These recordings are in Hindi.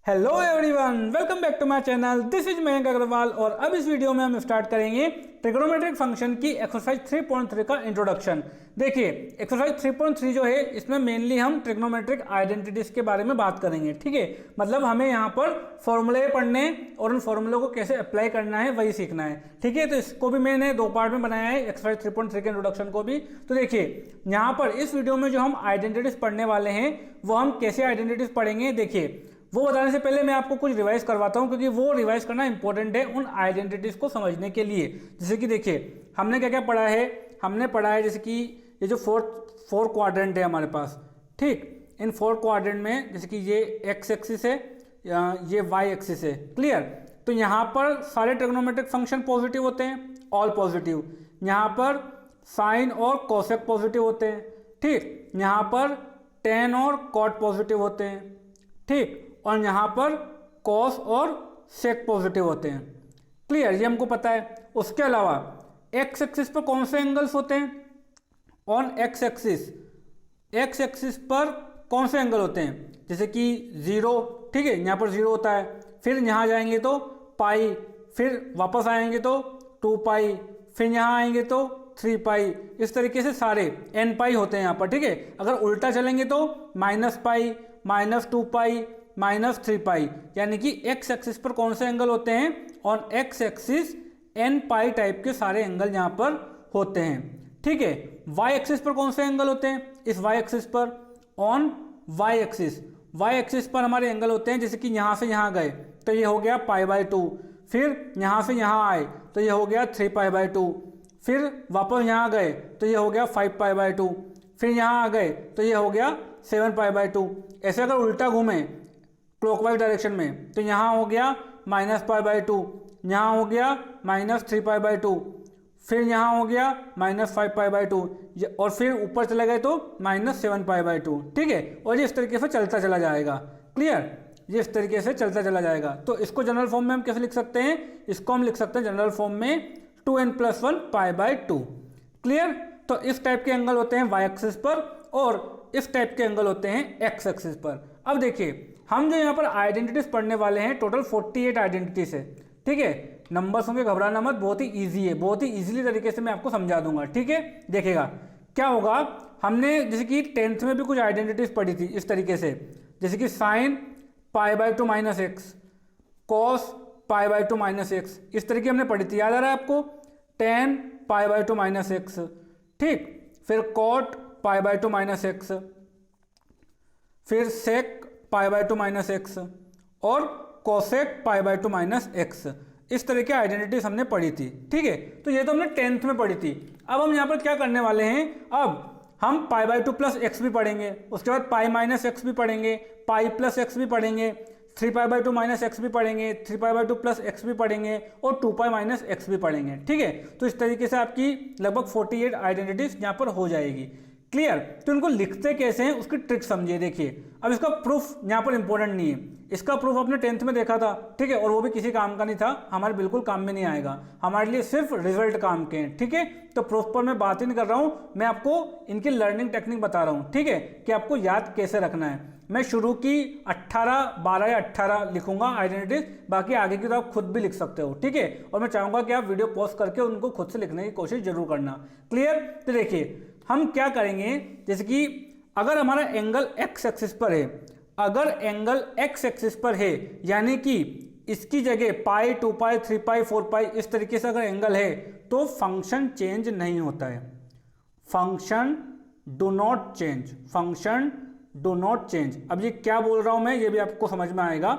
Hello everyone, welcome back to my channel. This is Mayank Agrawal और अब इस वीडियो में हम स्टार्ट करेंगे ट्रिग्नोमेट्रिक फंक्शन की एक्सरसाइज 3.3 का इंट्रोडक्शन। देखिए, एक्सरसाइज 3.3 जो है इसमें मेनली हम ट्रिग्नोमेट्रिक आइडेंटिटीज के बारे में बात करेंगे। ठीक है, मतलब हमें यहाँ पर फॉर्मूले पढ़ने और उन फॉर्मूलों को कैसे अप्लाई करना है वही सीखना है। ठीक है, तो इसको भी मैंने दो पार्ट में बनाया है, एक्सरसाइज 3.3 के इंट्रोडक्शन को भी। तो देखिए, यहाँ पर इस वीडियो में जो हम आइडेंटिटीज पढ़ने वाले हैं वो हम कैसे आइडेंटिटीज पढ़ेंगे, देखिए वो बताने से पहले मैं आपको कुछ रिवाइज करवाता हूं, क्योंकि वो रिवाइज करना इंपॉर्टेंट है उन आइडेंटिटीज को समझने के लिए। जैसे कि देखिए, हमने क्या क्या पढ़ा है, हमने पढ़ा है जैसे कि ये जो फोर क्वाड्रेंट है हमारे पास। ठीक, इन फोर क्वाड्रेंट में जैसे कि ये एक्स एक्सिस है, ये वाई एक्सिस है। क्लियर? तो यहाँ पर सारे ट्रिग्नोमेट्रिक फंक्शन पॉजिटिव होते हैं, ऑल पॉजिटिव। यहाँ पर साइन और कोसेक पॉजिटिव होते हैं। ठीक, यहाँ पर टेन और कॉट पॉजिटिव होते हैं। ठीक, और यहाँ पर कॉस और सेक पॉजिटिव होते हैं। क्लियर? ये हमको पता है। उसके अलावा एक्स एक्सिस पर कौन से एंगल्स होते हैं? ऑन एक्स एक्सिस पर कौन से एंगल होते हैं? जैसे कि 0। ठीक है, यहाँ पर 0 होता है। फिर यहाँ जाएंगे तो पाई, फिर वापस आएंगे तो 2 पाई, फिर यहाँ आएंगे तो 3 पाई। इस तरीके से सारे n पाई होते हैं यहाँ पर। ठीक है, अगर उल्टा चलेंगे तो माइनस पाई, -2 पाई, -3 पाई। यानी कि एक्स एक्सिस पर कौन से एंगल होते हैं? On x axis n pi type के सारे एंगल यहाँ पर होते हैं। ठीक है, y एक्सिस पर कौन से एंगल होते हैं? इस y एक्सिस पर ऑन y एक्सिस पर हमारे एंगल होते हैं, जैसे कि यहाँ से यहाँ गए तो ये हो गया π/2, फिर यहाँ से यहाँ आए तो ये हो गया 3π/2, फिर वापस यहाँ गए तो ये हो गया 5π/2, फिर यहाँ आ गए तो ये हो गया 7π/2। ऐसे अगर उल्टा घूमें क्लॉकवाइज डायरेक्शन में तो यहाँ हो गया -π/2, यहाँ हो गया -3π/2, फिर यहाँ हो गया -5π/2, और फिर ऊपर चले गए तो -7π/2। ठीक है, और ये इस तरीके से चलता चला जाएगा। क्लियर? ये इस तरीके से चलता चला जाएगा। तो इसको जनरल फॉर्म में हम कैसे लिख सकते हैं? इसको हम लिख सकते हैं जनरल फॉर्म में 2n+1 π/2। क्लियर? तो इस टाइप के एंगल होते हैं y एक्सिस पर और इस टाइप के एंगल होते हैं x एक्सिस पर। अब देखिए, हम जो यहाँ पर आइडेंटिटीज पढ़ने वाले हैं, टोटल 48 आइडेंटिटीज है। ठीक है, नंबर्स होंगे, घबराना मत, बहुत ही इजी है, बहुत ही इजीली तरीके से मैं आपको समझा दूंगा। ठीक है, देखिएगा क्या होगा। हमने जैसे कि 10th में भी कुछ आइडेंटिटीज पढ़ी थी इस तरीके से, जैसे कि साइन π/2 - x, कॉस π/2 - x, इस तरीके हमने पढ़ी थी। याद आ रहा है आपको? tan π/2 - x। ठीक, फिर कॉट π/2 - x, फिर सेक π/2 - x और कोसेक π/2 - x। इस तरह की आइडेंटिटीज हमने पढ़ी थी। ठीक है, तो ये तो हमने 10th में पढ़ी थी। अब हम यहाँ पर क्या करने वाले हैं, अब हम π/2 + x भी पढ़ेंगे, उसके बाद π - x भी पढ़ेंगे, π + x भी पढ़ेंगे, 3π/2 - x भी पढ़ेंगे, 3π/2 + x भी पढ़ेंगे और 2π - x भी पढ़ेंगे। ठीक है, तो इस तरीके से आपकी लगभग 48 आइडेंटिटीज यहाँ पर हो जाएगी। क्लियर? तो इनको लिखते कैसे हैं उसकी ट्रिक समझिए। देखिए, अब इसका प्रूफ यहाँ पर इंपॉर्टेंट नहीं है, इसका प्रूफ आपने 10th में देखा था। ठीक है, और वो भी किसी काम का नहीं था, हमारे बिल्कुल काम में नहीं आएगा, हमारे लिए सिर्फ रिजल्ट काम के हैं। ठीक है, तो प्रूफ पर मैं बात ही नहीं कर रहा हूँ, मैं आपको इनकी लर्निंग टेक्निक बता रहा हूँ। ठीक है, कि आपको याद कैसे रखना है। मैं शुरू की 18, 12 या 18 लिखूंगा आइडेंटिटीज, बाकी आगे की तो आप खुद भी लिख सकते हो। ठीक है, और मैं चाहूंगा कि आप वीडियो पॉज करके उनको खुद से लिखने की कोशिश जरूर करना। क्लियर? तो देखिए, हम क्या करेंगे, जैसे कि अगर हमारा एंगल x एक्सिस पर है, अगर एंगल x एक्सिस पर है, यानी कि इसकी जगह पाई, 2 पाई, 3 पाई, 4 पाई, इस तरीके से अगर एंगल है तो फंक्शन चेंज नहीं होता है। Function do not change, function do not change. अब ये क्या बोल रहा हूं मैं, ये भी आपको समझ में आएगा।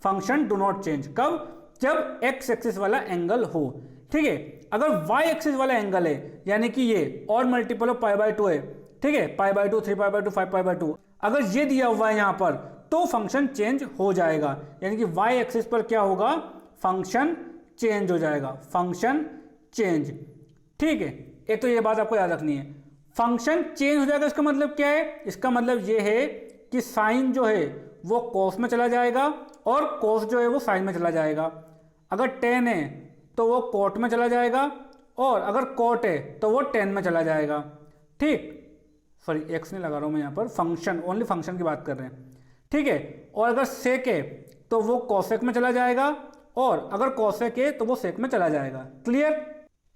फंक्शन डू नॉट चेंज कब? जब x एक्सिस वाला एंगल हो। ठीक है, अगर y एक्सिस वाला एंगल है, यानी कि ये और मल्टीपल ऑफ π/2 है। ठीक है, π/2, 3π/2, 5π/2, अगर ये दिया हुआ है यहाँ पर तो फंक्शन चेंज हो जाएगा। यानी कि y एक्सिस पर क्या होगा? फंक्शन चेंज हो जाएगा, फंक्शन चेंज। ठीक है, एक तो ये बात आपको याद रखनी है, फंक्शन चेंज हो जाएगा। इसका मतलब क्या है? इसका मतलब ये है कि साइन जो है वो कॉस में चला जाएगा और कॉस जो है वो साइन में चला जाएगा। अगर टेन है तो वो कॉट में चला जाएगा, और अगर कॉट है तो वो टेन में चला जाएगा। ठीक, सॉरी एक्स नहीं लगा रहा हूँ मैं यहाँ पर, फंक्शन, ओनली फंक्शन की बात कर रहे हैं। ठीक है, और अगर सेक है तो वो कोसेक में चला जाएगा, और अगर कोसेक ए तो वो सेक में चला जाएगा। क्लियर?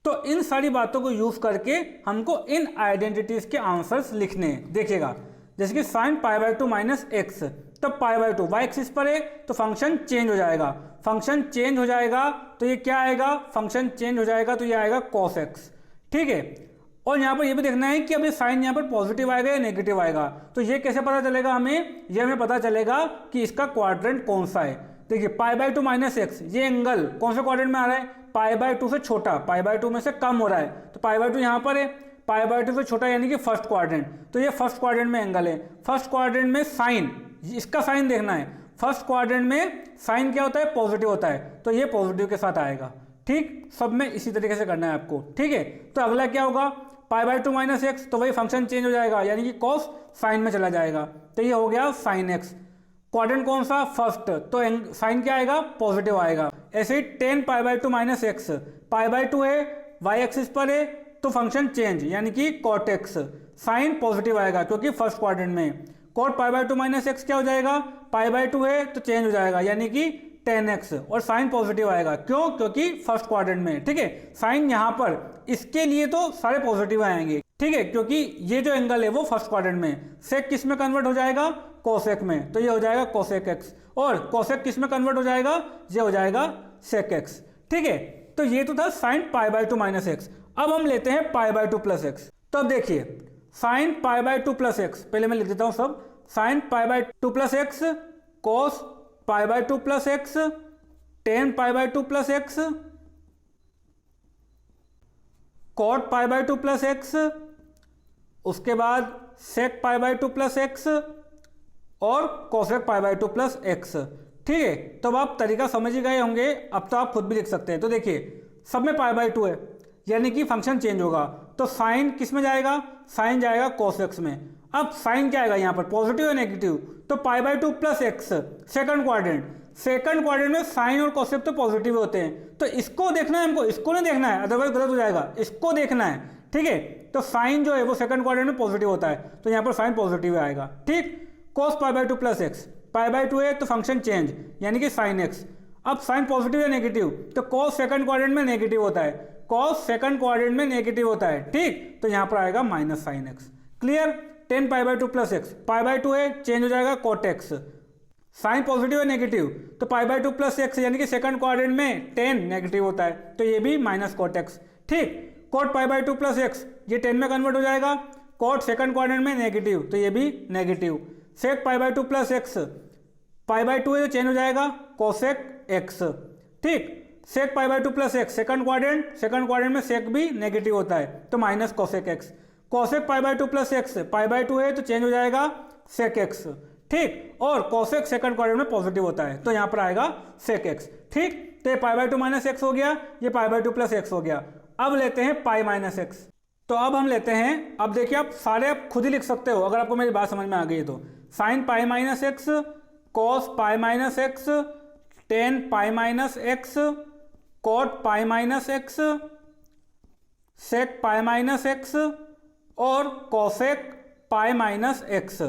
तो इन सारी बातों को यूज करके हमको इन आइडेंटिटीज के आंसर्स लिखने हैं। देखिएगा, जैसे कि sign pi by 2 minus x, तो पाई बाय 2 वाई एक्सिस पर है तो फंक्शन चेंज हो जाएगा, फंक्शन चेंज हो जाएगा तो ये क्या आएगा, फंक्शन चेंज हो जाएगा तो ये आएगा कॉस एक्स। ठीक है, और यहाँ पर ये भी देखना है कि अभी साइन यहाँ पर पॉजिटिव आएगा या नेगेटिव आएगा। तो ये कैसे पता चलेगा हमें, ये हमें पता चलेगा कि इसका क्वाड्रेंट कौन सा है। देखिए पाई बाय 2 माइनस एक्स, ये एंगल कौन से क्वाड्रेंट में आ रहा है, पाई बाय 2 से छोटा, पाई बाय 2 में से कम हो रहा है, तो पाई बाय 2 यहाँ पर है, पाई बाय 2 से छोटा यानी कि फर्स्ट क्वाड्रेंट, तो ये फर्स्ट क्वाड्रेंट में एंगल है। फर्स्ट क्वाड्रेंट में साइन, इसका साइन देखना है, फर्स्ट क्वाड्रेंट में साइन क्या होता है, पॉजिटिव होता है, तो ये पॉजिटिव के साथ आएगा। ठीक, सब में इसी तरीके से करना है आपको। ठीक है, तो अगला क्या होगा, पाई बाय 2 माइनस एक्स, तो वही फंक्शन चेंज हो जाएगा यानी कि कॉस साइन में चला जाएगा, तो ये हो गया साइन एक्स। क्वाड्रेंट कौन सा, फर्स्ट, तो साइन क्या आएगा, पॉजिटिव आएगा। ऐसे ही 10 पाई by 2 minus x, pi by 2 है, वाई एक्सिस पर है, तो फंक्शन चेंज यानी कि कॉट एक्स, साइन पॉजिटिव आएगा क्योंकि फर्स्ट क्वाड्रेंट में। Cot pi by 2 minus x क्या हो जाएगा, पाई बाय 2 है तो चेंज हो जाएगा यानी कि 10x, और साइन पॉजिटिव आएगा, क्यों, क्योंकि फर्स्ट क्वाड्रेंट में। ठीक है, साइन यहाँ पर इसके लिए तो सारे पॉजिटिव आएंगे। ठीक है, क्योंकि ये जो एंगल है वो फर्स्ट क्वाड्रेंट में, सेक किस में कन्वर्ट हो जाएगा, कोसेक में, तो ये हो जाएगा कोसेक एक्स, और कोसेक किस में कन्वर्ट हो जाएगा, ये हो जाएगा सेक एक्स। ठीक है, तो ये तो था sign pi by 2 minus x. अब हम लेते हैं पाई बाय 2 प्लस एक्स। तो अब देखिए sine pi by 2 plus x, पहले मैं लिख देता हूं सब, sine pi by 2 plus x, cos pi by 2 plus x, tan pi by 2 plus x, cot pi by 2 plus x, उसके बाद sec pi by 2 plus x, और cosec pi by 2 plus x. ठीक है, तो अब आप तरीका समझ ही गए होंगे, अब तो आप खुद भी लिख सकते हैं। तो देखिए सब में पाई बाय 2 है यानी कि फंक्शन चेंज होगा, तो साइन किस में जाएगा, साइन जाएगा कॉस एक्स में। अब साइन क्या आएगा यहाँ पर, पॉजिटिव या नेगेटिव, तो पाई by 2 plus x, second quadrant, second quadrant में साइन और कॉसेक तो पॉजिटिव होते हैं, तो इसको देखना है हमको, इसको नहीं देखना है अदरवाइज गलत हो जाएगा, इसको देखना है। ठीक है, तो साइन जो है वो सेकंड क्वाड्रेंट में पॉजिटिव होता है, तो यहाँ पर साइन पॉजिटिव आएगा। ठीक, cos pi by 2 plus x, pi by 2 है तो फंक्शन चेंज यानी कि साइन एक्स। अब साइन पॉजिटिव या नेगेटिव, तो कॉस सेकंड क्वाड्रेंट में नेगेटिव होता है, कॉस सेकंड क्वाड्रेंट में नेगेटिव होता है। ठीक, तो यहाँ पर आएगा minus sine x. Clear, 10 pi by 2 plus x, pi by 2 है चेंज हो जाएगा कॉट एक्स, साइन पॉजिटिव है नेगेटिव, तो पाई बाय 2 प्लस एक्स यानी कि सेकंड क्वाड्रेंट में 10 नेगेटिव होता है, तो ये भी माइनस कॉट एक्स। ठीक, cot pi by 2 plus x, ये 10 में कन्वर्ट हो जाएगा, कॉट सेकंड क्वाड्रेंट में नेगेटिव, तो ये भी negative. Sec pi by 2 plus x, pi by 2 है तो चेंज हो जाएगा कोसेक एक्स। ठीक, sec pi by 2 plus x, second quadrant में सेक भी नेगेटिव होता है, तो minus cosec x. Cosec pi by 2 plus x, pi by 2 है तो चेंज हो जाएगा सेक एक्स। ठीक, और कोसेक सेकंड क्वाड्रेंट में पॉजिटिव होता है, तो यहाँ पर आएगा सेक एक्स। ठीक, तो ये पाई बाय 2 माइनस एक्स हो गया, ये पाई बाय 2 प्लस एक्स हो गया। अब लेते हैं पाई माइनस एक्स। तो अब हम लेते हैं, अब देखिए आप सारे आप खुद ही लिख सकते हो अगर आपको मेरी बात समझ में आ गई है तो, sine pi minus x, cos pi minus x, tan pi minus x, cot pi minus x, sec pi minus x, और कोसेक पाई माइनस एक्स।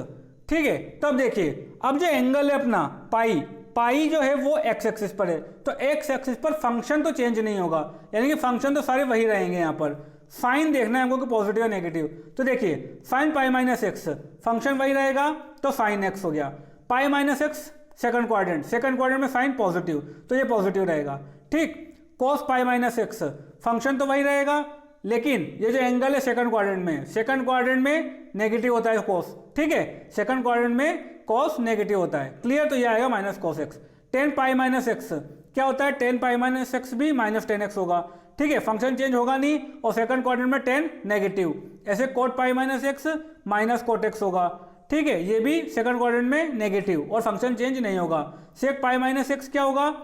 ठीक है, तो अब देखिए अब जो एंगल है अपना पाई, पाई जो है वो एक्स एक्सिस पर है, तो एक्स एक्सिस पर फंक्शन तो चेंज नहीं होगा यानी कि फंक्शन तो सारे वही रहेंगे। यहाँ पर साइन देखना है हमको कि पॉजिटिव या नेगेटिव, तो देखिए sine pi minus x, function वही रहेगा तो साइन एक्स हो गया। पाई माइनस एक्स सेकंड क्वाड्रेंट में साइन पॉजिटिव, तो ये पॉजिटिव रहेगा। ठीक, cos pi minus x, function तो वही रहेगा लेकिन ये जो एंगल है सेकंड क्वाड्रेंट में नेगेटिव होता है कॉस। ठीक है, सेकंड क्वाड्रेंट में कॉस नेगेटिव होता है। क्लियर, तो ये आएगा माइनस कॉस एक्स। 10 पाई माइनस एक्स क्या होता है, 10 पाई माइनस एक्स भी माइनस 10x होगा। ठीक है, फंक्शन चेंज होगा नहीं, और सेकंड क्वाड्रेंट में 10 नेगेटिव, ऐसे कोट पाई minus x minus cot x होगा। ठीक है, ये भी सेकंड क्वाड्रेंट में नेगेटिव और फंक्शन चेंज नहीं होगा। सेक पाई माइनस एक्स क्या होगा,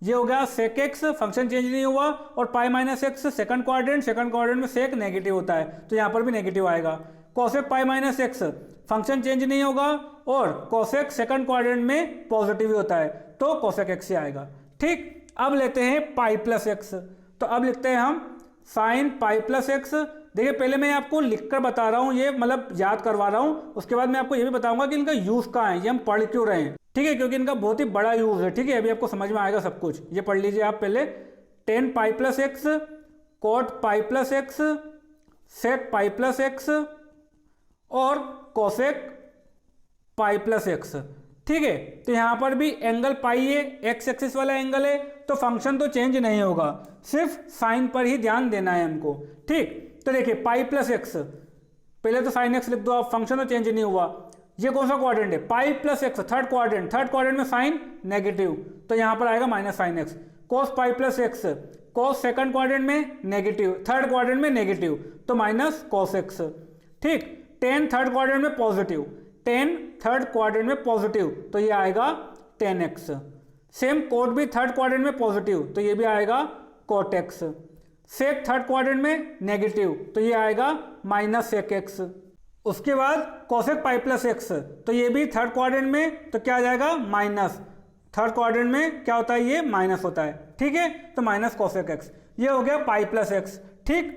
ये हो गया सेक एक्स, फंक्शन चेंज नहीं हुआ, और पाई माइनस एक्स सेकंड क्वाड्रेंट में सेक नेगेटिव होता है, तो यहाँ पर भी नेगेटिव आएगा। Cosec pi minus x, function change नहीं होगा, और कोसेक सेकंड क्वाड्रेंट में पॉजिटिव ही होता है, तो कोसेक एक्स ही आएगा। ठीक, अब लेते हैं पाई प्लस एक्स। तो अब लिखते हैं हम साइन पाई प्लस एक्स। देखिए पहले मैं आपको लिखकर बता रहा हूँ, ये मतलब याद करवा रहा हूँ, उसके बाद मैं आपको ये भी बताऊंगा कि इनका यूज कहाँ है, ये हम पढ़ क्यों रहे हैं। ठीक है, क्योंकि इनका बहुत ही बड़ा यूज है। ठीक है, अभी आपको समझ में आएगा सब कुछ। ये पढ़ लीजिए आप पहले, tan pi plus x, cot pi plus x, sec pi plus x और कोसेक पाई प्लस एक्स। ठीक है, तो यहाँ पर भी एंगल पाई है, एक्स एक्सिस वाला एंगल है, तो फंक्शन तो चेंज नहीं होगा, सिर्फ साइन पर ही ध्यान देना है हमको। ठीक, तो देखिए पाई प्लस एक्स, पहले तो साइन एक्स लिख दो आप, फंक्शन तो चेंज नहीं हुआ। ये कौन सा क्वाड्रेंट है? पाई plus x, third quadrant, third quadrant में साइन नेगेटिव, तो यहाँ पर आएगा माइनस साइन एक्स। कोस पाई प्लस एक्स, कोस सेकंड क्वाड्रेंट में नेगेटिव, थर्ड क्वाड्रेंट में नेगेटिव, तो माइनस कोस एक्स। ठीक, टेन थर्ड क्वाड्रेंट में पॉजिटिव, टेन थर्ड क्वाड्रेंट में पॉजिटिव, तो ये आएगा टेन एक्स। सेम कोट भी थर्ड क्वाड्रेंट में पॉजिटिव, तो ये भी आएगा कोट एक्स। सेक थर्ड क्वाड्रेंट में नेगेटिव, तो ये आएगा माइनस सेक एक्स। उसके बाद कोसेक पाई प्लस एक्स, तो ये भी थर्ड क्वाड्रेंट में, तो क्या आ जाएगा माइनस, थर्ड क्वाड्रेंट में क्या होता है, ये माइनस होता है। ठीक है, तो माइनस कोसेक एक्स, ये हो गया पाई प्लस एक्स। ठीक,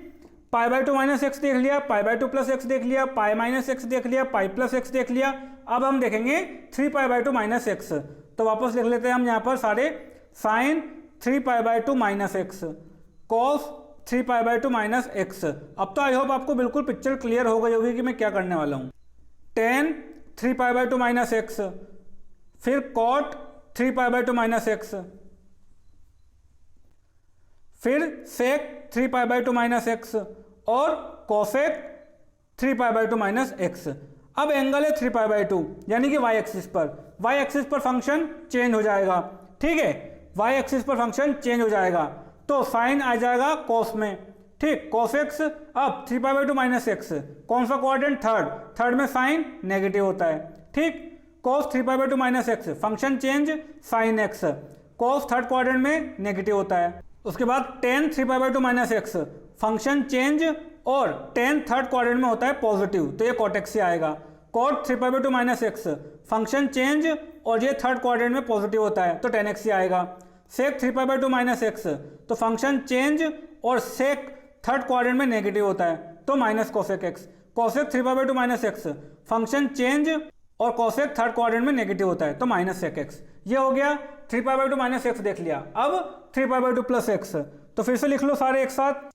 pi by two minus x देख लिया, pi by two plus x देख लिया, पाई माइनस एक्स देख लिया, पाई प्लस एक्स देख लिया। अब हम देखेंगे three pi by two minus x, तो वापस लिख लेते हैं हम यहाँ पर सारे, sign three pi by two minus x, cos three pi by two minus x. अब तो आई होप आपको बिल्कुल पिक्चर क्लियर हो गई होगी कि मैं क्या करने वाला हूँ। Tan three pi by two minus x, फिर cot three pi by two minus x, फिर sec three pi by two minus x और cosec three pi by two minus x. अब एंगल है थ्री पाई बाई टू, यानी कि वाई एक्सिस पर, वाई एक्सिस पर फंक्शन चेंज हो जाएगा। ठीक है, वाई एक्सिस पर फंक्शन चेंज हो जाएगा, तो साइन आ जाएगा कॉस में। ठीक, कॉस एक्स, अब three pi by two minus x, कौन सा क्वाड्रेंट? थर्ड, थर्ड में साइन नेगेटिव होता है। ठीक, cos three pi by two minus x, function change sign x, cos third quadrant में नेगेटिव होता है। उसके बाद ten three pi by two minus x, function change और टेन थर्ड क्वाड्रेंट में होता है पॉजिटिव, तो ये कॉट एक्स से आएगा। Cot three pi by two minus x, function change और ये थर्ड क्वाड्रेंट में पॉजिटिव होता है, तो टेन एक्स से आएगा। Sec three pi by two minus x, तो फंक्शन चेंज और सेक थर्ड क्वाड्रेंट में नेगेटिव होता है, तो minus cosec x. Cosec three pi by two minus x, function change और कोसेक थर्ड क्वाड्रेंट में नेगेटिव होता है, तो माइनस सेक एक्स। ये हो गया three pi by two minus x देख लिया। अब three pi by two plus x, तो फिर से लिख लो सारे एक साथ,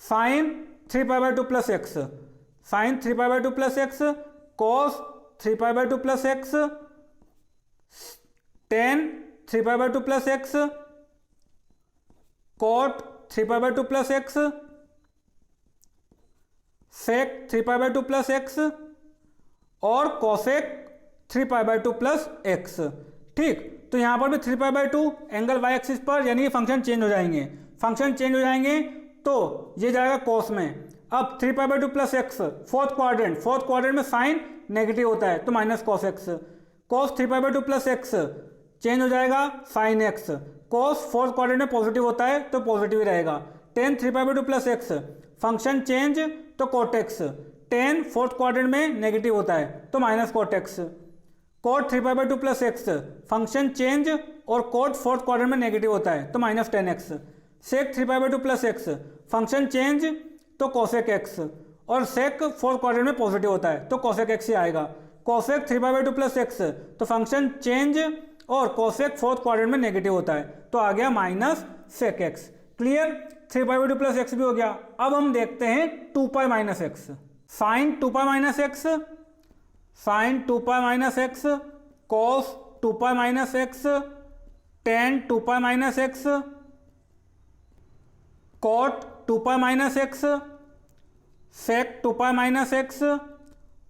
sine three pi by two plus x, sine three pi by two plus x, cos three pi by two plus x, tan three pi by two plus x, cot three pi by two plus x, sec three pi by two plus x और cosec three pi by two plus x. ठीक, तो यहां पर भी three pi by two angle y axis पर, यानी कि फंक्शन चेंज हो जाएंगे, फंक्शन चेंज हो जाएंगे, तो ये जाएगा कॉस में। अब three pi by two plus x, fourth quadrant, fourth quadrant में साइन नेगेटिव होता है, तो minus cos x. Cos three pi by two plus x change हो जाएगा sine x, cos fourth quadrant में पॉजिटिव होता है, तो पॉजिटिव ही रहेगा। Tan three pi by two plus x, function change, तो cot x. Tan fourth quadrant में नेगेटिव होता है, तो minus cot x. Cot three pi by two plus x, function change और कॉट फोर्थ क्वाड्रेंट में नेगेटिव होता है, तो minus tan x. Sec three pi by two plus x, function change, तो कोसेक एक्स और सेक फोर्थ क्वाड्रेंट में पॉजिटिव होता है, तो कोसेक एक्स ही आएगा। Cosec three pi by two plus x, तो फंक्शन चेंज और कोसेक फोर्थ क्वाड्रेंट में नेगेटिव होता है, तो आ गया minus sec x. Clear, three pi by two plus x भी हो गया। अब हम देखते हैं two pi minus x, sine two pi minus x, sine two pi minus x, cos two pi minus x, tan two pi minus x, cot two pi minus x, sec two pi minus x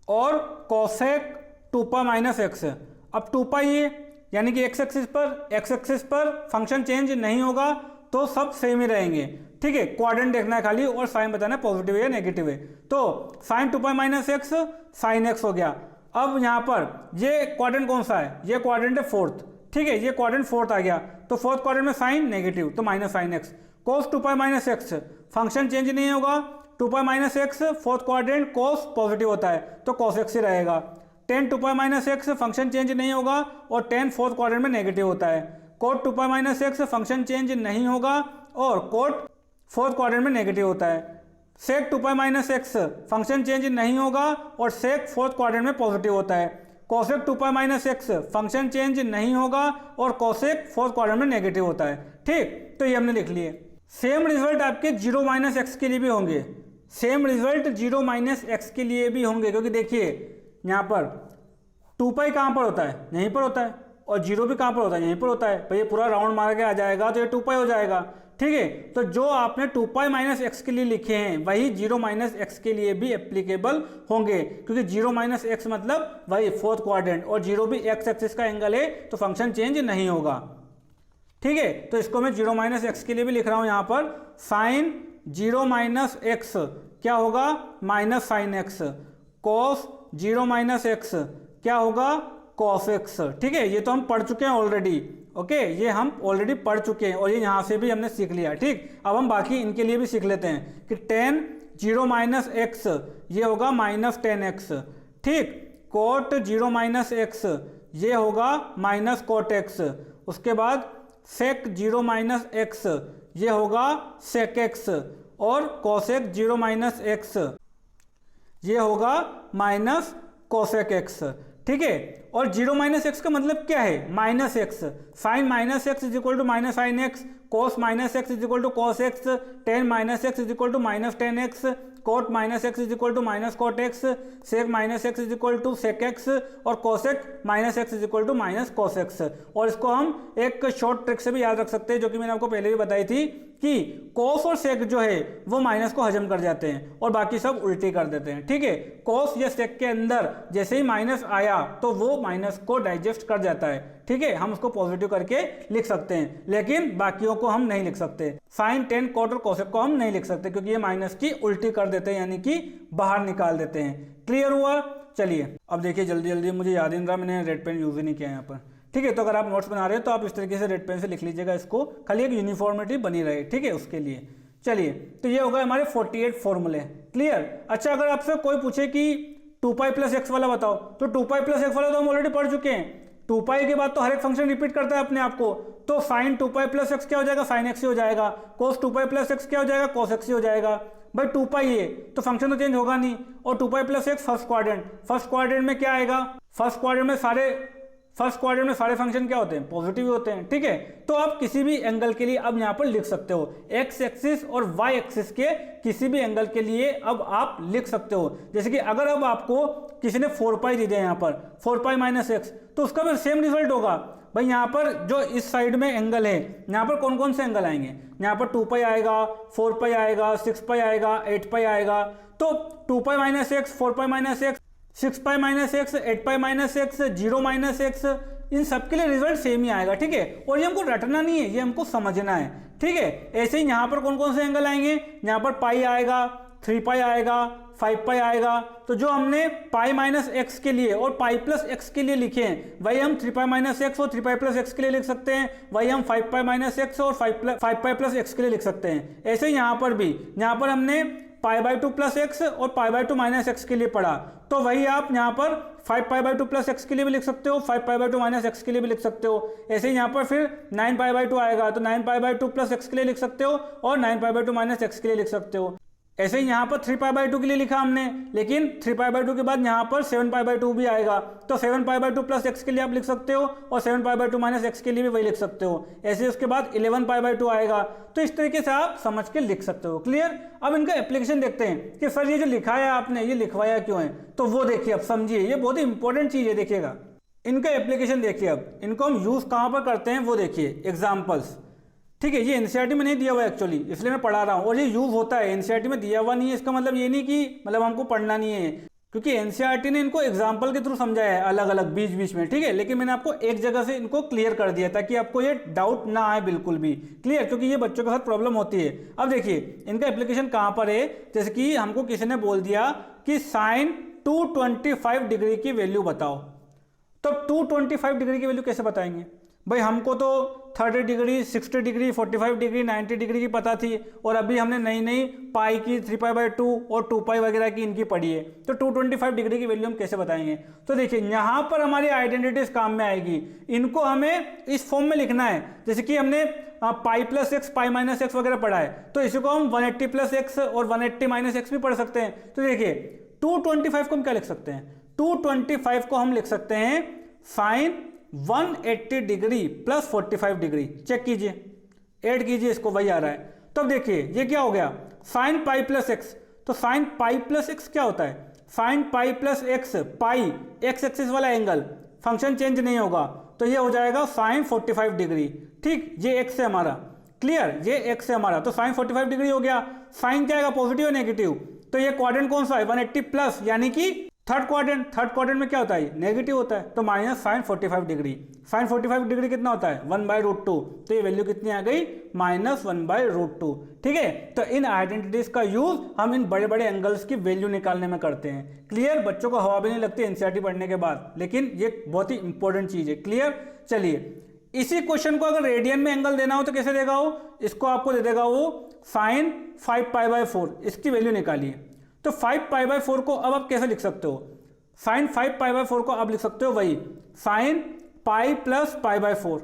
और cosec two pi minus x. अब टू पाई ये, यानी कि एक्स एक्सिस पर फंक्शन चेंज नहीं होगा, तो सब सेम ही रहेंगे। ठीक है, क्वाड्रेंट देखना है खाली और साइन बताना है पॉजिटिव है या नेगेटिव है। तो sign two pi minus x sine x हो गया। अब यहाँ पर ये क्वाड्रेंट कौन सा है? ये क्वाड्रेंट है फोर्थ। ठीक है, ये क्वाड्रेंट फोर्थ आ गया, तो फोर्थ क्वाड्रेंट में साइन नेगेटिव, तो minus sine x. Cos two pi minus x, function change नहीं होगा, two pi minus x fourth quadrant cos positive होता है, तो कोस एक्स ही रहेगा। Tan two pi minus x, function change नहीं होगा और टेन फोर्थ क्वाड्रेंट में नेगेटिव होता है। Cot two pi minus x, function change नहीं होगा और कोट फोर्थ क्वाड्रेंट में नेगेटिव होता है। Sec two pi minus x, function change नहीं होगा और सेक फोर्थ क्वाड्रेंट में पॉजिटिव होता है। Cosec 2 pi minus x function change नहीं होगा और कोसेक फोर्थ क्वाड्रेंट में नेगेटिव होता है। ठीक, तो ये हमने लिख लिए। सेम रिजल्ट आपके 0 माइनस एक्स के लिए भी होंगे, सेम रिजल्ट 0 माइनस एक्स के लिए भी होंगे, क्योंकि देखिए यहाँ पर 2 पाई कहाँ पर होता है, यहीं पर होता है, और 0 भी कहाँ पर होता है, यहीं पर होता है। भाई ये पूरा राउंड मार के आ जाएगा तो ये 2 पाई हो जाएगा। ठीक है, तो जो आपने 2 पाई माइनस एक्स के लिए लिखे हैं वही 0 माइनस एक्स के लिए भी एप्लीकेबल होंगे, क्योंकि 0 माइनस एक्स मतलब वही फोर्थ क्वाड्रेंट, और 0 भी एक्स एक्सिस का एंगल है तो फंक्शन चेंज नहीं होगा। ठीक है, तो इसको मैं 0 माइनस एक्स के लिए भी लिख रहा हूं यहाँ पर, साइन 0 माइनस एक्स क्या होगा, minus sine x, cos 0 minus x क्या होगा, कॉस एक्स। ठीक है, ये तो हम पढ़ चुके हैं ऑलरेडी। ओके, ये हम ऑलरेडी पढ़ चुके हैं और ये यहाँ से भी हमने सीख लिया। ठीक, अब हम बाकी इनके लिए भी सीख लेते हैं कि टेन 0 माइनस एक्स ये होगा माइनस 10x। ठीक, कोट 0 माइनस एक्स ये होगा माइनस कोट एक्स। उसके बाद सेक 0 माइनस एक्स ये होगा सेक एक्स, और कोसेक 0 माइनस एक्स ये होगा माइनस कोसेक एक्स। ठीक है, और 0 माइनस एक्स का मतलब क्या है, minus x. Sine minus x is equal to minus sine x, cos minus x is equal to cos x, tan minus x is equal to minus 10x, cot minus x is equal to minus cot x, sec minus x is equal to sec x, और cosec minus x is equal to minus cos x. और इसको हम एक शॉर्ट ट्रिक से भी याद रख सकते हैं, जो कि मैंने आपको पहले भी बताई थी कि कोस और सेक जो है वो माइनस को हजम कर जाते हैं और बाकी सब उल्टी कर देते हैं। ठीक है, कोस या सेक के अंदर जैसे ही माइनस आया तो वो माइनस को डाइजेस्ट कर जाता है। ठीक है, हम उसको पॉजिटिव करके लिख सकते हैं, लेकिन बाकियों को हम नहीं लिख सकते। साइन 10 कोट और कोसेक को हम नहीं लिख सकते, क्योंकि ये माइनस की उल्टी कर देते हैं, यानी कि बाहर निकाल देते हैं। क्लियर हुआ? चलिए अब देखिए जल्दी जल्दी, मुझे याद ही नहीं रहा, मैंने रेड पेन यूज ही नहीं किया यहाँ पर। ठीक है, तो अगर आप नोट्स बना रहे हो तो आप इस तरीके से रेड पेन से लिख लीजिएगा इसको, खाली एक यूनिफॉर्मिटी बनी रहे। ठीक है, उसके लिए चलिए, तो ये होगा हमारे 48 फॉर्मूले। क्लियर? अच्छा, अगर आपसे कोई पूछे कि 2 पाई प्लस एक्स वाला बताओ, तो 2 पाई प्लस एक्स वाला तो हम ऑलरेडी पढ़ चुके हैं। 2 पाई के बाद तो हर एक फंक्शन रिपीट करता है अपने आप को, तो साइन 2 पाई प्लस एक्स क्या हो जाएगा, साइन एक्स ही हो जाएगा। कोस 2 पाई प्लस एक्स क्या हो जाएगा, कोस एक्स ही हो जाएगा। भाई 2 पाई है तो फंक्शन तो चेंज होगा नहीं, और 2 पाई प्लस एक्स फर्स्ट क्वाड्रेंट में क्या आएगा, फर्स्ट क्वाड्रेंट में सारे फंक्शन क्या होते हैं, पॉजिटिव होते हैं। ठीक है, तो आप किसी भी एंगल के लिए अब यहाँ पर लिख सकते हो, एक्स एक्सिस और वाई एक्सिस के किसी भी एंगल के लिए अब आप लिख सकते हो। जैसे कि अगर अब आपको किसी ने 4 पाई दे दिया यहाँ पर, 4 पाई माइनस एक्स, तो उसका भी सेम रिजल्ट होगा। भाई यहाँ पर जो इस साइड में एंगल है, यहाँ पर कौन कौन से एंगल आएंगे, यहाँ पर 2 पाई आएगा, 4 पाई आएगा, 6 पाई आएगा, 8 पाई आएगा। तो 2 pi minus x, 4 pi minus x, 6 pi minus x, 8 pi minus x, 0 minus x, इन सब के लिए रिजल्ट सेम ही आएगा। ठीक है, और ये हमको रटना नहीं है, ये हमको समझना है। ठीक है, ऐसे ही यहाँ पर कौन कौन से एंगल आएंगे, यहाँ पर पाई आएगा, 3 पाई आएगा, 5 पाई आएगा। तो जो हमने पाई माइनस एक्स के लिए और पाई प्लस एक्स के लिए लिखे हैं, वही हम 3 पाई माइनस एक्स और 3 पाई प्लस एक्स के लिए लिख सकते हैं, वही हम 5 पाई माइनस एक्स और 5 पाई प्लस एक्स के लिए लिख सकते हैं। ऐसे ही यहाँ पर भी, यहाँ पर हमने पाई बाई 2 प्लस एक्स और पाई बाई 2 माइनस एक्स के लिए पढ़ा, तो वही आप यहाँ पर 5 पाई बाई 2 प्लस एक्स के लिए भी लिख सकते हो, 5 पाई बाई 2 माइनस एक्स के लिए भी लिख सकते हो। ऐसे ही यहाँ पर फिर 9 पाई बाई 2 आएगा, तो 9 पाई बाई 2 प्लस एक्स के लिए लिख सकते हो और 9 पाई बाई 2 माइनस एक्स के लिए लिख सकते हो। ऐसे ही यहाँ पर 3 पाई बाई 2 के लिए लिखा हमने, लेकिन 3 पाई बाई 2 के बाद यहाँ पर 7 पाई बाई 2 भी आएगा, तो 7 पाई बाई 2 प्लस एक्स के लिए आप लिख सकते हो और 7 पाई बाई 2 माइनस एक्स के लिए भी वही लिख सकते हो। ऐसे उसके बाद 11 पाई बाई 2 आएगा, तो इस तरीके से आप समझ के लिख सकते हो। क्लियर? अब इनका एप्लीकेशन देखते हैं कि सर ये जो लिखा है आपने, ये लिखवाया क्यों है, तो वो देखिए, अब समझिए, ये बहुत ही इंपॉर्टेंट चीज़ है। देखिएगा इनका एप्लीकेशन देखिए, अब इनको हम यूज़ कहाँ पर करते हैं वो देखिए, एग्जाम्पल्स। ठीक है, ये एनसीईआरटी में नहीं दिया हुआ एक्चुअली, इसलिए मैं पढ़ा रहा हूँ, और ये यूज होता है। एनसीईआरटी में दिया हुआ नहीं है, इसका मतलब ये नहीं कि मतलब हमको पढ़ना नहीं है, क्योंकि एनसीईआरटी ने इनको एग्जाम्पल के थ्रू समझाया है अलग अलग बीच बीच में। ठीक है, लेकिन मैंने आपको एक जगह से इनको क्लियर कर दिया ताकि आपको ये डाउट ना आए बिल्कुल भी। क्लियर? क्योंकि ये बच्चों के साथ प्रॉब्लम होती है। अब देखिए इनका एप्लीकेशन कहाँ पर है, जैसे कि हमको किसी ने बोल दिया कि साइन 225 डिग्री की वैल्यू बताओ, तो 225 डिग्री की वैल्यू कैसे बताएंगे? भाई हमको तो 30 डिग्री, 60 डिग्री, 45 डिग्री, 90 डिग्री की पता थी, और अभी हमने नई नई पाई की 3 पाई बाई 2 और 2 पाई वगैरह की इनकी पढ़ी है, तो 225 डिग्री की वैल्यू हम कैसे बताएंगे? तो देखिए यहाँ पर हमारी आइडेंटिटीज काम में आएगी, इनको हमें इस फॉर्म में लिखना है। जैसे कि हमने पाई प्लस एक्स, पाई माइनस एक्स वगैरह पढ़ा है, तो इसी को हम 180 प्लस एक्स और 180 माइनस एक्स भी पढ़ सकते हैं। तो देखिए 225 को हम क्या लिख सकते हैं, 225 को हम लिख सकते हैं sine 180 degree plus 45 degree. Check कीजिए, ऐड कीजिए इसको, वही आ रहा है। तब देखिए ये क्या हो गया, साइन पाई प्लस एक्स। तो साइन पाई प्लस एक्स क्या होता है, साइन पाई प्लस एक्स, पाई एक्स एक्सिस वाला एंगल, फंक्शन चेंज नहीं होगा, तो ये हो जाएगा साइन 45 डिग्री। ठीक, ये एक्स है हमारा, क्लियर, ये एक्स है हमारा, तो साइन 45 डिग्री हो गया। साइन क्या आएगा, पॉजिटिव या नेगेटिव, तो ये क्वाड्रेंट कौन सा है, 180 प्लस, यानी कि थर्ड क्वाड्रेंट। थर्ड क्वाड्रेंट में क्या होता है, नेगेटिव होता है, तो minus sine 45 degree. Sine 45 degree कितना होता है, 1/√2, तो ये वैल्यू कितनी आ गई, माइनस 1/√2। ठीक है, तो इन आइडेंटिटीज का यूज हम इन बड़े बड़े एंगल्स की वैल्यू निकालने में करते हैं। क्लियर, बच्चों को हवा भी नहीं लगती एनसीईआरटी पढ़ने के बाद, लेकिन ये बहुत ही इंपॉर्टेंट चीज है। क्लियर, चलिए इसी क्वेश्चन को अगर रेडियन में एंगल देना हो तो कैसे देगा वो, इसको आपको दे देगा वो साइन 5π/4, इसकी वैल्यू निकालिए। तो 5π/4 को अब आप कैसे लिख सकते हो, साइन 5π/4 को आप लिख सकते हो वही साइन पाई प्लस π/4।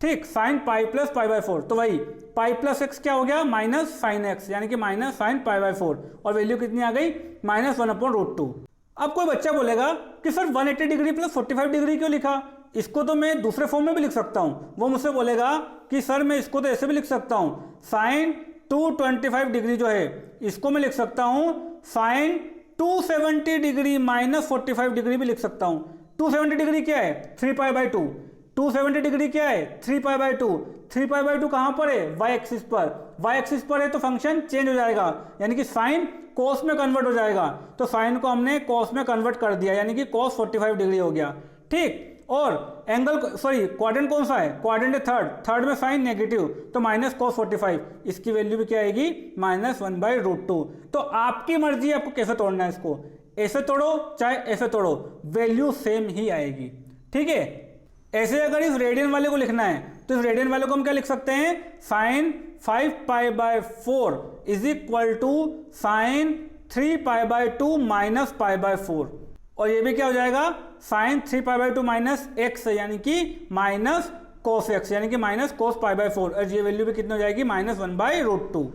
ठीक, साइन पाई प्लस π/4, तो वही पाई प्लस एक्स क्या हो गया, माइनस साइन एक्स, यानी कि माइनस साइन π/4, और वैल्यू कितनी आ गई, माइनस 1/√2। अब कोई बच्चा बोलेगा कि सर 180 डिग्री प्लस 45 डिग्री क्यों लिखा, इसको तो मैं दूसरे फॉर्म में भी लिख सकता हूं। वो मुझसे बोलेगा कि सर मैं इसको तो ऐसे भी लिख सकता हूं, साइन 225 डिग्री जो है इसको मैं लिख सकता हूं साइन 270 डिग्री माइनस 45 डिग्री भी लिख सकता हूं। 270 डिग्री क्या है, 3π/2। 270 डिग्री क्या है, 3π/2। 3π/2 कहां पर है, वाई एक्सिस पर। वाई एक्सिस पर है तो फंक्शन चेंज हो जाएगा, यानी कि साइन कोस में कन्वर्ट हो जाएगा। तो साइन को हमने कोस में कन्वर्ट कर दिया, यानी कि कोस 45 डिग्री हो गया। ठीक, और एंगल सॉरी क्वाड्रेंट कौन सा है, क्वाड्रेंट है थर्ड, थर्ड में साइन नेगेटिव, तो माइनस कोस 45, इसकी वैल्यू भी क्या आएगी, माइनस 1/√2। तो आपकी मर्जी आपको कैसे तोड़ना है इसको, ऐसे तोड़ो चाहे ऐसे तोड़ो, वैल्यू सेम ही आएगी। ठीक है, ऐसे अगर इस रेडियन वाले को लिखना है तो इस रेडियन वाले को हम क्या लिख सकते हैं, sine 5π/4 is equal to sine 3π/2 minus π/4, और ये भी क्या हो जाएगा, साइन 3π/2 माइनस एक्स, यानी कि माइनस कोस एक्स, यानी कि माइनस कोस π/4, और ये वैल्यू भी कितनी हो जाएगी, माइनस 1/√2।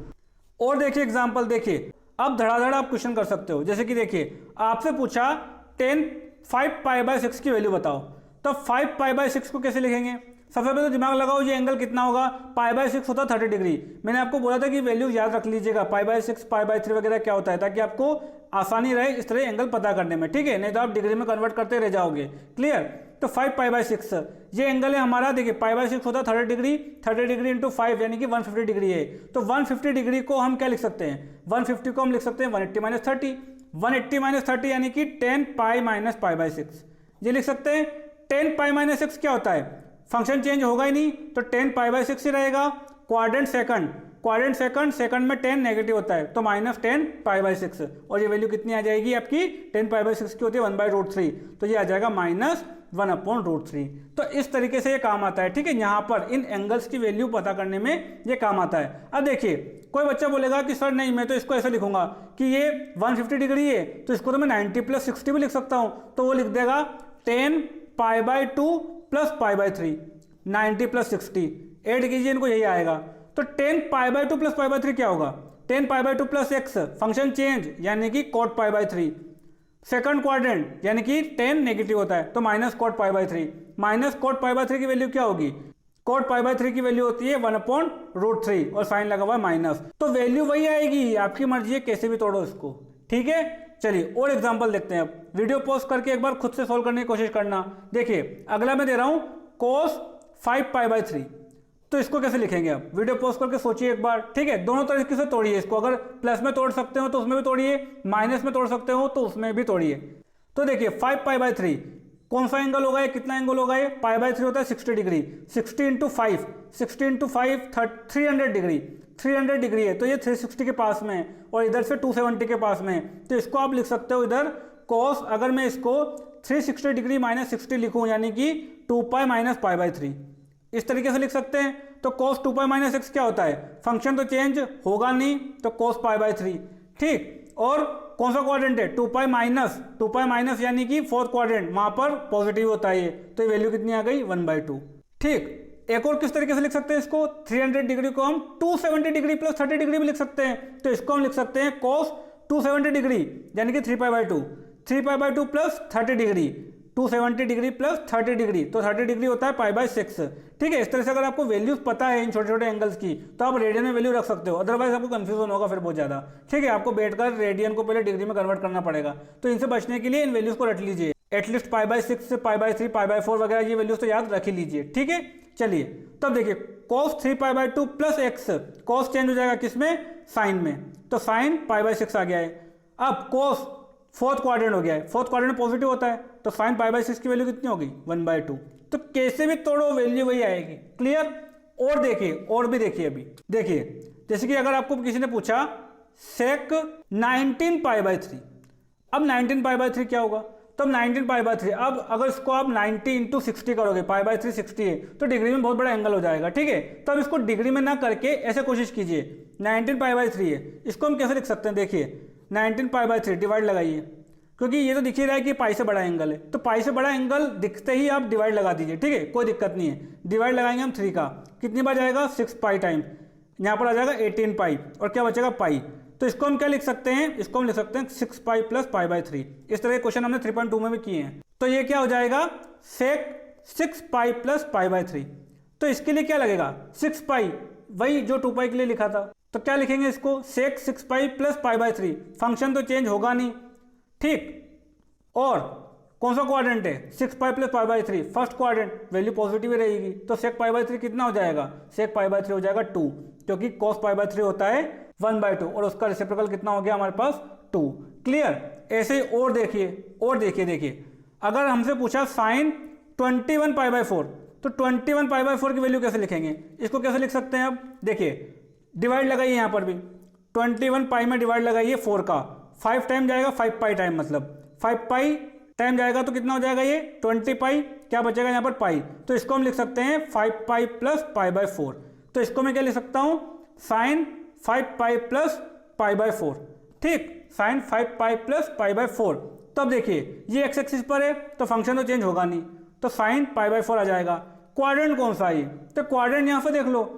और देखिए एग्जांपल देखिए, अब धड़ाधड़ आप क्वेश्चन कर सकते हो। जैसे कि देखिए आपसे पूछा 5π/6 की वैल्यू बताओ, तो 5π/6 को कैसे लिखेंगे, सबसे पहले तो दिमाग लगाओ ये एंगल कितना होगा, π/6 होता 30 डिग्री। मैंने आपको बोला था कि वैल्यू याद रख लीजिएगा, π/6 π/3 वगैरह क्या होता है, ताकि आपको आसानी रहे इस तरह एंगल पता करने में। ठीक है, नहीं तो आप डिग्री में कन्वर्ट करते रह जाओगे। क्लियर, तो 5π/6 ये एंगल है हमारा। देखिए π/6 होता 30 डिग्री, 30 डिग्री इंटू 5 यानी कि 150 डिग्री है। तो 150 डिग्री को हम क्या लिख सकते हैं, 150 को हम लिख सकते हैं 180 - 30, 180 - 30 यानी कि 10π - π/6, ये लिख सकते हैं। 10π - 6 क्या होता है, फंक्शन चेंज होगा ही नहीं, तो 10π/6 ही रहेगा। Quadrant second, quadrant second, second में 10 नेगेटिव होता है, तो माइनस 10π/6, और ये वैल्यू कितनी आ जाएगी आपकी, 10π/6 की होती है 1/√3, तो ये आ जाएगा माइनस 1/√3। तो इस तरीके से ये काम आता है। ठीक है, यहाँ पर इन एंगल्स की वैल्यू पता करने में ये काम आता है। अब देखिए कोई बच्चा बोलेगा कि सर नहीं मैं तो इसको ऐसे लिखूंगा कि ये 150 डिग्री है, तो इसको तो मैं 90 + 60 भी लिख सकता हूँ, तो वो लिख देगा 10π/2 + π/3, 90 + 60, ऐड कीजिए इनको, यही आएगा। तो 10π/2 + π/3 क्या होगा, 10π/2 + x, फंक्शन चेंज यानी कि cot π/3, सेकंड क्वाड्रेंट यानी कि 10 नेगेटिव होता है, तो माइनस cot π/3, माइनस cot π/3 की वैल्यू क्या होगी, cot π/3 की वैल्यू होती है 1/√3, और साइन लगा हुआ है माइनस, तो वैल्यू वही आएगी। आपकी मर्जी है, कैसे भी तोड़ो इसको। ठीक है, चलिए और एग्जांपल देखते हैं। अब वीडियो पॉज करके एक बार खुद से सोल्व करने की कोशिश करना। देखिए अगला मैं दे रहा हूं cos 5π/3, तो इसको कैसे लिखेंगे आप, वीडियो पॉज करके सोचिए एक बार। ठीक है, दोनों तरीके से तोड़िए इसको, अगर प्लस में तोड़ सकते हो तो उसमें भी तोड़िए, माइनस में तोड़ सकते हो तो उसमें भी तोड़िए। तो देखिए 5π/3 कौन सा एंगल होगा, कितना एंगल होगा, ये π/3 होता है 60 डिग्री, 60 × 5, 60 × 5 300 डिग्री, 300 डिग्री है, तो ये 360 के पास में, और इधर से 270 के पास में, तो इसको आप लिख सकते हो इधर cos, अगर मैं इसको 360 डिग्री - 60 लिखूं यानी कि 2π - π/3, इस तरीके से लिख सकते हैं। तो cos 2π - x क्या होता है, फंक्शन तो चेंज होगा नहीं, तो cos π/3। ठीक, और कौन सा क्वाड्रेंट है, 2π - यानी कि फोर्थ क्वाड्रेंट, वहां पर पॉजिटिव होता है ये, तो ये वैल्यू कितनी आ गई, 1/2। ठीक, एक और किस तरीके से लिख सकते हैं इसको, 300 डिग्री को हम 270 डिग्री + 30 डिग्री भी लिख सकते हैं, तो इसको हम लिख सकते हैं cos 270 डिग्री यानी कि 3π/2, 3π/2 plus 30 degree, 270 degree plus 30 degree, तो 30 डिग्री होता है π/6। ठीक है, इस तरह से अगर आपको वैल्यूज पता है इन छोटे छोटे एंगल्स की तो आप रेडियन में वैल्यू रख सकते हो, अदरवाइज आपको कंफ्यूजन होगा फिर बहुत ज़्यादा। ठीक है, आपको बैठकर रेडियन को पहले डिग्री में कन्वर्ट करना पड़ेगा, तो इनसे बचने के लिए इन वैल्यूज को रट लीजिए, एटलीस्ट π/6 से π/3 π/4 वगैरह ये वैल्यूज तो याद रख ही लीजिए। ठीक है, चलिए तब देखिए cos 3π/2 plus x, cos change हो जाएगा किसमें, साइन में, तो साइन π/6 आ गया है। अब cos फोर्थ क्वाड्रेंट हो गया है, फोर्थ क्वाड्रेंट पॉजिटिव होता है, तो साइन π/6 की वैल्यू कितनी होगी 1/2, तो कैसे भी तोड़ो वैल्यू वही आएगी। क्लियर। और देखिए, और भी देखिए, अभी देखिए जैसे कि अगर आपको किसी ने पूछा sec 19π/3, अब 19π/3 क्या होगा, तो 19π/3, अब अगर इसको आप 90 × 60 करोगे, π/3 60 है, तो डिग्री में बहुत बड़ा एंगल हो जाएगा। ठीक है, तो अब इसको डिग्री में ना करके ऐसे कोशिश कीजिए, 19π/3 है, इसको हम कैसे लिख सकते हैं, देखिए 19π/3 डिवाइड लगाइए, क्योंकि ये तो दिख ही रहा है कि पाई से बड़ा एंगल है, तो पाई से बड़ा एंगल दिखते ही आप डिवाइड लगा दीजिए। ठीक है, कोई दिक्कत नहीं है, डिवाइड लगाएंगे हम 3 का, कितनी बार जाएगा 6π टाइम, यहाँ पर आ जाएगा 18π, और क्या बचेगा पाई, तो इसको हम क्या लिख सकते हैं, इसको हम लिख सकते हैं 6π प्लस π/3। इस तरह के क्वेश्चन हमने 3.2 में भी किए हैं, तो ये क्या हो जाएगा sec 6π प्लस π/3, तो इसके लिए क्या लगेगा 6π, वही जो 2π के लिए लिखा था, तो क्या लिखेंगे इसको sec 6π प्लस π/3, फंक्शन तो चेंज होगा नहीं। ठीक, और कौन सा क्वाड्रेंट है, 6π plus π/3, first quadrant, value positive ही रहेगी, तो sec π/3 कितना हो जाएगा, sec π/3 हो जाएगा 2, क्योंकि cos π/3 होता है 1/2, और उसका रेसिप्रोकल कितना हो गया हमारे पास 2। क्लियर। ऐसे ही और देखिए, और देखिए अगर हमसे पूछा साइन 21π/4, तो 21π/4 की वैल्यू कैसे लिखेंगे, इसको कैसे लिख सकते हैं, अब देखिए डिवाइड लगाइए, यहाँ पर भी 21π में डिवाइड लगाइए 4 का, 5 टाइम जाएगा 5π टाइम, मतलब 5π टाइम जाएगा तो कितना हो जाएगा ये 20π, क्या बचेगा यहाँ पर पाई, तो इसको हम लिख सकते हैं 5π प्लस π/4, तो इसको मैं क्या लिख सकता हूँ साइन 5π प्लस π/4। ठीक, साइन 5π प्लस π/4, तब देखिए ये एक्स एक्सिस पर है तो फंक्शन तो चेंज होगा नहीं, तो साइन π/4 आ जाएगा। क्वाड्रेंट कौन सा है, तो क्वाड्रेंट यहाँ से देख लो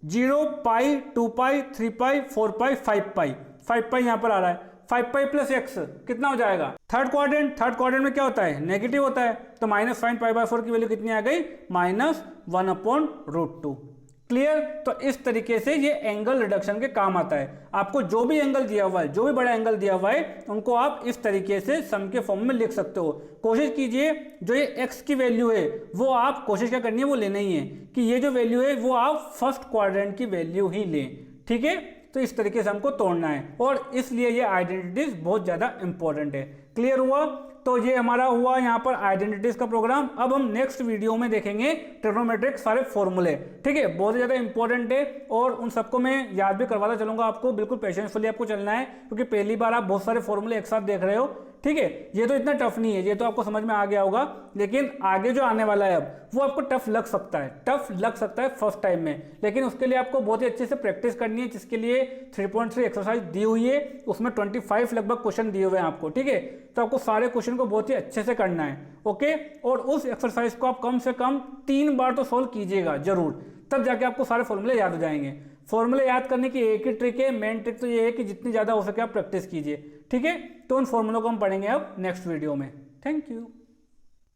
0π 2π 3π 4π 5π, 5π यहाँ पर आ रहा है, 5π प्लस x कितना हो जाएगा, थर्ड क्वाड्रेंट में क्या होता है नेगेटिव होता है, तो माइनस साइन π/4 की वैल्यू कितनी आ गई -1/√2। क्लियर। तो इस तरीके से ये एंगल रिडक्शन के काम आता है, आपको जो भी एंगल दिया हुआ है, जो भी बड़ा एंगल दिया हुआ है, उनको आप इस तरीके से सम के फॉर्म में लिख सकते हो। कोशिश कीजिए जो ये x की वैल्यू है वो आप कोशिश क्या करनी है, वो लेना ही है कि ये जो वैल्यू है वो आप फर्स्ट क्वाड्रेंट की वैल्यू ही लें। ठीक है, तो इस तरीके से हमको तोड़ना है, और इसलिए ये आइडेंटिटीज बहुत ज़्यादा इंपॉर्टेंट है। क्लियर हुआ। तो ये हमारा हुआ यहाँ पर आइडेंटिटीज का प्रोग्राम। अब हम नेक्स्ट वीडियो में देखेंगे ट्रिग्नोमेट्रिक सारे फॉर्मूले। ठीक है, बहुत ज़्यादा इंपॉर्टेंट है, और उन सबको मैं याद भी करवाता चलूंगा आपको, बिल्कुल पेशेंसफुली आपको चलना है, क्योंकि पहली बार आप बहुत सारे फॉर्मूले एक साथ देख रहे हो। ठीक है, ये तो इतना टफ नहीं है, ये तो आपको समझ में आ गया होगा, लेकिन आगे जो आने वाला है अब वो आपको टफ लग सकता है फर्स्ट टाइम में, लेकिन उसके लिए आपको बहुत ही अच्छे से प्रैक्टिस करनी है, जिसके लिए 3.3 एक्सरसाइज दी हुई है, उसमें 25 लगभग क्वेश्चन दिए हुए हैं आपको। ठीक है, तो आपको सारे क्वेश्चन को बहुत ही अच्छे से करना है। ओके, और उस एक्सरसाइज को आप कम से कम 3 बार तो सोल्व कीजिएगा जरूर, तब जाके आपको सारे फॉर्मूले याद हो जाएंगे। फॉर्मूले याद करने की एक ही ट्रिक है, मेन ट्रिक तो ये है कि जितनी ज़्यादा हो सके आप प्रैक्टिस कीजिए। ठीक है, तो उन फॉर्मूलों को हम पढ़ेंगे अब नेक्स्ट वीडियो में। Thank you.